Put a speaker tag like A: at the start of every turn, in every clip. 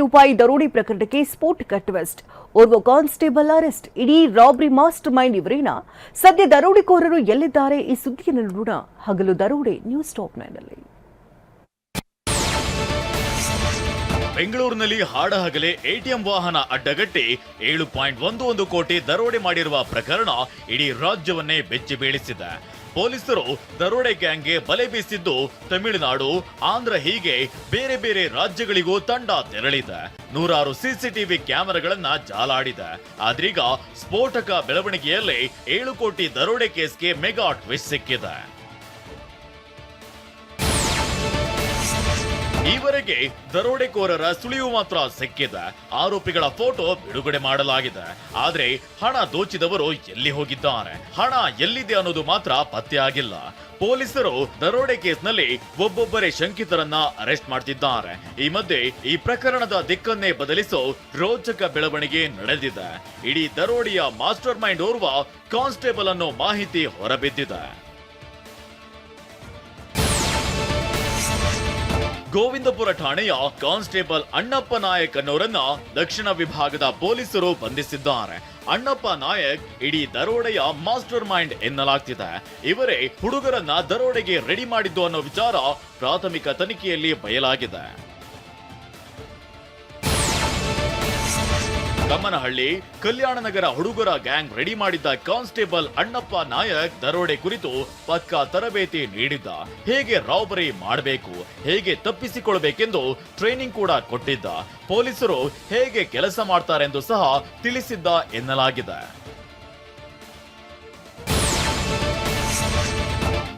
A: ರೂಪಾಯಿ ದರೋಡೆ ಪ್ರಕರಣಕ್ಕೆ ಸ್ಫೋಟಕ ಟ್ವಿಸ್ಟ್. ಓರ್ವ ಕಾನ್ಸ್ಟೇಬಲ್ ಅರೆಸ್ಟ್. ಇಡೀ ರಾಬರಿ ಮಾಸ್ಟರ್ ಮೈಂಡ್ ಇವರೇನಾ? ಸದ್ಯ ದರೋಡೆಕೋರರು ಎಲ್ಲಿದ್ದಾರೆ? ಈ ಸುದ್ದಿಯನ್ನು ನೋಡೋಣ ಹಗಲು ದರೋಡೆ ನ್ಯೂಸ್ ಟಾಪ್ 9ನಲ್ಲಿ.
B: ಬೆಂಗಳೂರಿನಲ್ಲಿ ಹಾಡಹಗಲೇ ಎಟಿಎಂ ವಾಹನ ಅಡ್ಡಗಟ್ಟಿ 7.11 ಕೋಟಿ ದರೋಡೆ ಮಾಡಿರುವ ಪ್ರಕರಣ ಇಡೀ ರಾಜ್ಯವನ್ನೇ ಬೆಚ್ಚಿ ಬೀಳಿಸಿದೆ. ಪೊಲೀಸರು ದರೋಡೆ ಗ್ಯಾಂಗ್ಗೆ ಬಲೆ ಬೀಸಿದ್ದು ತಮಿಳುನಾಡು, ಆಂಧ್ರ ಹೀಗೆ ಬೇರೆ ಬೇರೆ ರಾಜ್ಯಗಳಿಗೂ ತಂಡ ತೆರಳಿದೆ. ನೂರಾರು ಸಿಸಿಟಿವಿ ಕ್ಯಾಮೆರಾಗಳನ್ನ ಜಾಲಾಡಿದೆ. ಆದ್ರೀಗ ಸ್ಫೋಟಕ ಬೆಳವಣಿಗೆಯಲ್ಲಿ 7 ಕೋಟಿ ದರೋಡೆ ಕೇಸ್ಗೆ ಮೆಗಾ ಟ್ವಿಸ್ಟ್ ಸಿಕ್ಕಿದೆ. ಈವರೆಗೆ ದರೋಡೆಕೋರರ ಸುಳಿವು ಮಾತ್ರ ಸಿಕ್ಕಿದೆ. ಆರೋಪಿಗಳ ಫೋಟೋ ಬಿಡುಗಡೆ ಮಾಡಲಾಗಿದೆ. ಆದ್ರೆ ಹಣ ದೋಚಿದವರು ಎಲ್ಲಿ ಹೋಗಿದ್ದಾರೆ, ಹಣ ಎಲ್ಲಿದೆ ಅನ್ನೋದು ಮಾತ್ರ ಪತ್ತೆ ಆಗಿಲ್ಲ. ಪೊಲೀಸರು ದರೋಡೆ ಕೇಸ್ನಲ್ಲಿ ಒಬ್ಬೊಬ್ಬರೇ ಶಂಕಿತರನ್ನ ಅರೆಸ್ಟ್ ಮಾಡ್ತಿದ್ದಾರೆ. ಈ ಮಧ್ಯೆ ಈ ಪ್ರಕರಣದ ದಿಕ್ಕನ್ನೇ ಬದಲಿಸೋ ರೋಚಕ ಬೆಳವಣಿಗೆ ನಡೆದಿದೆ. ಇಡೀ ದರೋಡೆಯ ಮಾಸ್ಟರ್ ಮೈಂಡ್ ಓರ್ವ ಕಾನ್ಸ್ಟೇಬಲ್ ಅನ್ನೋ ಮಾಹಿತಿ ಹೊರಬಿದ್ದಿದೆ. ಗೋವಿಂದಪುರ ಠಾಣೆಯ ಕಾನ್ಸ್ಟೇಬಲ್ ಅಣ್ಣಪ್ಪ ನಾಯಕ್ ಅನ್ನೋರನ್ನ ದಕ್ಷಿಣ ವಿಭಾಗದ ಪೊಲೀಸರು ಬಂಧಿಸಿದ್ದಾರೆ. ಅಣ್ಣಪ್ಪ ನಾಯಕ್ ಇಡೀ ದರೋಡೆಯ ಮಾಸ್ಟರ್ ಮೈಂಡ್ ಎನ್ನಲಾಗ್ತಿದೆ. ಇವರೇ ಹುಡುಗರನ್ನ ದರೋಡೆಗೆ ರೆಡಿ ಮಾಡಿದ್ದು ಅನ್ನೋ ವಿಚಾರ ಪ್ರಾಥಮಿಕ ತನಿಖೆಯಲ್ಲಿ ಬಯಲಾಗಿದೆ. ಕಮ್ಮನಹಳ್ಳಿ, ಕಲ್ಯಾಣನಗರ ಹುಡುಗರ ಗ್ಯಾಂಗ್ ರೆಡಿ ಮಾಡಿದ್ದ ಕಾನ್ಸ್ಟೇಬಲ್ ಅಣ್ಣಪ್ಪ ನಾಯಕ್ ದರೋಡೆ ಕುರಿತು ಪಕ್ಕಾ ತರಬೇತಿ ನೀಡಿದ್ದ. ಹೇಗೆ ರಾಬರಿ ಮಾಡಬೇಕು, ಹೇಗೆ ತಪ್ಪಿಸಿಕೊಳ್ಳಬೇಕೆಂದು ಟ್ರೈನಿಂಗ್ ಕೂಡ ಕೊಟ್ಟಿದ್ದ. ಪೊಲೀಸರು ಹೇಗೆ ಕೆಲಸ ಮಾಡ್ತಾರೆಂದು ಸಹ ತಿಳಿಸಿದ್ದ ಎನ್ನಲಾಗಿದೆ.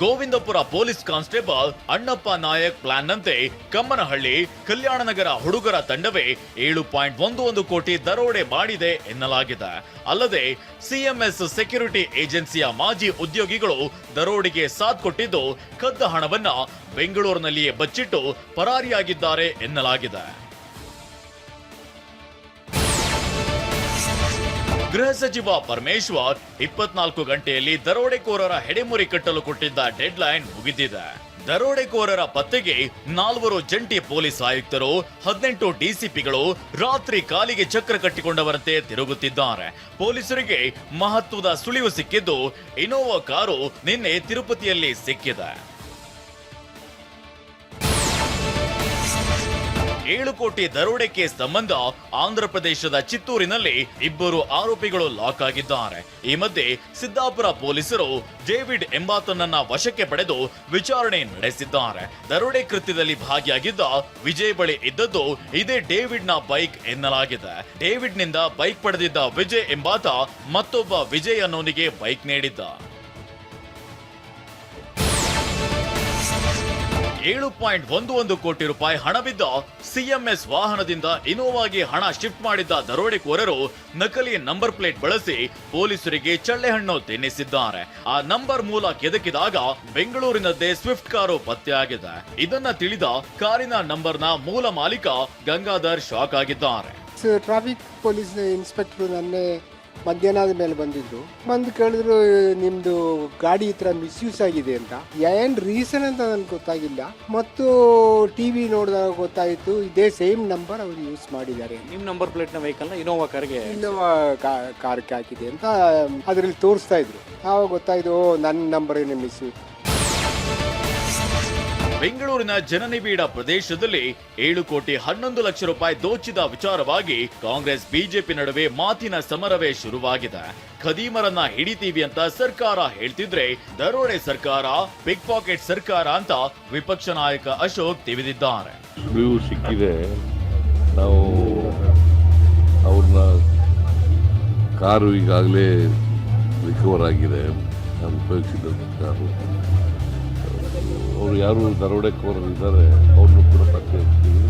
B: ಗೋವಿಂದಪುರ ಪೊಲೀಸ್ ಕಾನ್ಸ್ಟೇಬಲ್ ಅಣ್ಣಪ್ಪ ನಾಯಕ್ ಪ್ಲಾನ್ನಂತೆ ಕಮ್ಮನಹಳ್ಳಿ, ಕಲ್ಯಾಣನಗರ ಹುಡುಗರ ತಂಡವೇ 7.11 ಕೋಟಿ ದರೋಡೆ ಮಾಡಿದೆ ಎನ್ನಲಾಗಿದೆ. ಅಲ್ಲದೆ ಸಿಎಂಎಸ್ ಸೆಕ್ಯೂರಿಟಿ ಏಜೆನ್ಸಿಯ ಮಾಜಿ ಉದ್ಯೋಗಿಗಳು ದರೋಡೆಗೆ ಸಾಥ್ ಕೊಟ್ಟಿದ್ದು ಕದ್ದ ಹಣವನ್ನ ಬೆಂಗಳೂರಿನಲ್ಲಿಯೇ ಬಚ್ಚಿಟ್ಟು ಪರಾರಿಯಾಗಿದ್ದಾರೆ ಎನ್ನಲಾಗಿದೆ. ಗೃಹ ಸಚಿವ ಪರಮೇಶ್ವರ್ 24 ಗಂಟೆಯಲ್ಲಿ ದರೋಡೆಕೋರರ ಹೆಡೆಮುರಿ ಕಟ್ಟಲು ಕೊಟ್ಟಿದ್ದ ಡೆಡ್ಲೈನ್ ಮುಗಿದಿದೆ. ದರೋಡೆಕೋರರ ಪತ್ತೆಗೆ 4 ಜಂಟಿ ಪೊಲೀಸ್ ಆಯುಕ್ತರು, 18 ಡಿಸಿಪಿಗಳು ರಾತ್ರಿ ಕಾಲಿಗೆ ಚಕ್ರ ಕಟ್ಟಿಕೊಂಡವರಂತೆ ತಿರುಗುತ್ತಿದ್ದಾರೆ. ಪೊಲೀಸರಿಗೆ ಮಹತ್ವದ ಸುಳಿವು ಸಿಕ್ಕಿದ್ದು ಇನೋವಾ ಕಾರು ನಿನ್ನೆ ತಿರುಪತಿಯಲ್ಲಿ ಸಿಕ್ಕಿದೆ. 7 ಕೋಟಿ ದರೋಡೆ ಕೇಸ್ ಸಂಬಂಧ ಆಂಧ್ರಪ್ರದೇಶದ ಚಿತ್ತೂರಿನಲ್ಲಿ 2 ಆರೋಪಿಗಳು ಲಾಕ್ ಆಗಿದ್ದಾರೆ. ಈ ಮಧ್ಯೆ ಸಿದ್ದಾಪುರ ಪೊಲೀಸರು ಡೇವಿಡ್ ಎಂಬಾತನನ್ನ ವಶಕ್ಕೆ ಪಡೆದು ವಿಚಾರಣೆ ನಡೆಸಿದ್ದಾರೆ. ದರೋಡೆ ಕೃತ್ಯದಲ್ಲಿ ಭಾಗಿಯಾಗಿದ್ದ ವಿಜಯ್ ಬಳಿ ಇದ್ದದ್ದು ಇದೇ ಡೇವಿಡ್ ನ ಬೈಕ್ ಎನ್ನಲಾಗಿದೆ. ಡೇವಿಡ್ ನಿಂದ ಬೈಕ್ ಪಡೆದಿದ್ದ ವಿಜಯ್ ಎಂಬಾತ ಮತ್ತೊಬ್ಬ ವಿಜಯ್ ಅನ್ನೋನಿಗೆ ಬೈಕ್ ನೀಡಿದ್ದ. 7.11 ಕೋಟಿ ರೂಪಾಯಿ ಹಣವಿದ್ದ ಸಿಎಂಎಸ್ ವಾಹನದಿಂದ ಇನೋವಾಗೆ ಹಣ ಶಿಫ್ಟ್ ಮಾಡಿದ್ದ ದರೋಡೆಕೋರರು ನಕಲಿ ನಂಬರ್ ಪ್ಲೇಟ್ ಬಳಸಿ ಪೊಲೀಸರಿಗೆ ಚಳ್ಳೆಹಣ್ಣು ತಿನ್ನಿಸಿದ್ದಾರೆ. ಆ ನಂಬರ್ ಮೂಲ ಕೆದಕಿದಾಗ ಬೆಂಗಳೂರಿನದ್ದೇ ಸ್ವಿಫ್ಟ್ ಕಾರು ಪತ್ತೆಯಾಗಿದೆ. ಇದನ್ನ ತಿಳಿದ ಕಾರಿನ ನಂಬರ್ನ ಮೂಲ ಮಾಲೀಕ ಗಂಗಾಧರ್ ಶಾಕ್ ಆಗಿದ್ದಾರೆ.
C: ಟ್ರಾಫಿಕ್ ಪೊಲೀಸ್ ಇನ್ಸ್ಪೆಕ್ಟರ್ ನನ್ನೇ ಮಧ್ಯಾಹ್ನದ ಮೇಲೆ ಬಂದು ಕೇಳಿದ್ರು, ನಿಮ್ದು ಗಾಡಿ ಈ ಥರ ಮಿಸ್ಯೂಸ್ ಆಗಿದೆ ಅಂತ. ಏನ್ ರೀಸನ್ ಅಂತ ನನಗೆ ಗೊತ್ತಾಗಿಲ್ಲ. ಮತ್ತು ಟಿವಿ ನೋಡಿದಾಗ ಗೊತ್ತಾಯಿತು ಇದೇ ಸೇಮ್ ನಂಬರ್ ಅವರು ಯೂಸ್ ಮಾಡಿದ್ದಾರೆ.
D: ನಿಮ್ಮ ನಂಬರ್ ಪ್ಲೇಟ್ನ ವೆಹಿಕಲ್ನ ಇನೋವಾ
C: ಕಾರ್ಗೆ ಹಾಕಿದೆ ಅಂತ ಅದರಲ್ಲಿ ತೋರಿಸ್ತಾ ಇದ್ರು. ಆವಾಗ ಗೊತ್ತಾಯ್ತು ನನ್ನ ನಂಬರೇನೆ ಮಿಸ್ಯೂಸ್.
B: ಬೆಂಗಳೂರಿನ ಜನನಿಬಿಡ ಪ್ರದೇಶದಲ್ಲಿ 7 ಕೋಟಿ 11 ಲಕ್ಷ ರೂಪಾಯಿ ದೋಚಿದ ವಿಚಾರವಾಗಿ ಕಾಂಗ್ರೆಸ್ ಬಿಜೆಪಿ ನಡುವೆ ಮಾತಿನ ಸಮರವೇ ಶುರುವಾಗಿದೆ. ಖದೀಮರನ್ನ ಹಿಡಿತೀವಿ ಅಂತ ಸರ್ಕಾರ ಹೇಳ್ತಿದ್ರೆ ದರೋಡೆ ಸರ್ಕಾರ, ಪಿಕ್ ಪಾಕೆಟ್ ಸರ್ಕಾರ ಅಂತ ವಿಪಕ್ಷ ನಾಯಕ ಅಶೋಕ್ ತಿವಿದಿದ್ದಾರೆ.
E: ಸಿಕ್ಕಿದೆ, ನಾವು ಅವ್ರನ್ನ ಕಾರು ಈಗಾಗಲೇ ರಿಕವರ್ ಆಗಿದೆ. ನಾನು ಉಪಯೋಗಿಸಿದ ಕಾರು. ಅವರು ಯಾರು ದರೋಡೆಕೋರರು ಇದ್ದಾರೆ ಅವ್ರನ್ನು ಕೂಡ ಪತ್ತೆ ಹಚ್ತೀವಿ,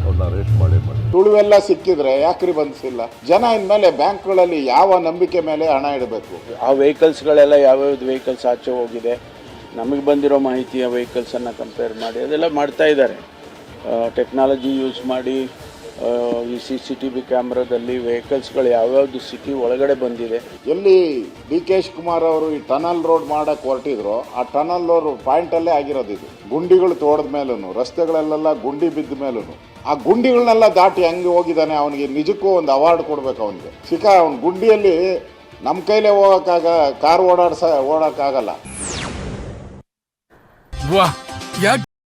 E: ಅವ್ರನ್ನ ಅರೆಸ್ಟ್ ಮಾಡಿ.
F: ತುಳುವೆಲ್ಲ ಸಿಕ್ಕಿದ್ರೆ ಯಾಕ್ರಿ ಬಂಧಿಸಿಲ್ಲ? ಜನ ಇನ್ಮೇಲೆ ಬ್ಯಾಂಕ್ಗಳಲ್ಲಿ ಯಾವ ನಂಬಿಕೆ ಮೇಲೆ ಹಣ ಇಡಬೇಕು?
D: ಆ ವೆಹಿಕಲ್ಸ್ಗಳೆಲ್ಲ ಯಾವ್ಯಾವ್ದು ವೆಹಿಕಲ್ಸ್ ಆಚೆ ಹೋಗಿದೆ, ನಮಗೆ ಬಂದಿರೋ ಮಾಹಿತಿಯ ವೆಹಿಕಲ್ಸನ್ನು ಕಂಪೇರ್ ಮಾಡಿ ಅದೆಲ್ಲ ಮಾಡ್ತಾ ಇದ್ದಾರೆ. ಟೆಕ್ನಾಲಜಿ ಯೂಸ್ ಮಾಡಿ ಈ CCTV ಕ್ಯಾಮ್ರಾದಲ್ಲಿ ವೆಹಿಕಲ್ಸ್ಗಳು ಯಾವ್ಯಾವ್ದು ಸಿಟಿ ಒಳಗಡೆ ಬಂದಿದೆ.
F: ಎಲ್ಲಿ DK ಶಿವಕುಮಾರ್ ಅವರು ಈ ಟನಲ್ ರೋಡ್ ಮಾಡಕ್ಕೆ ಹೊರಟಿದ್ರು, ಆ ಟನಲ್ ರೋಡ್ ಪಾಯಿಂಟಲ್ಲೇ ಆಗಿರೋದು ಇದು. ಗುಂಡಿಗಳು ತೋಡದ ಮೇಲೂ, ರಸ್ತೆಗಳಲ್ಲೆಲ್ಲ ಗುಂಡಿ ಬಿದ್ದ ಮೇಲೂ, ಆ ಗುಂಡಿಗಳನ್ನೆಲ್ಲ ದಾಟಿ ಹಂಗೆ ಹೋಗಿದ್ದಾನೆ. ಅವನಿಗೆ ನಿಜಕ್ಕೂ ಒಂದು ಅವಾರ್ಡ್ ಕೊಡ್ಬೇಕು. ಅವನಿಗೆ ಅವ್ನ ಗುಂಡಿಯಲ್ಲಿ ನಮ್ಮ ಕೈಲೇ ಕಾರ್ ಓಡಾಡಕ್ಕಾಗಲ್ಲ.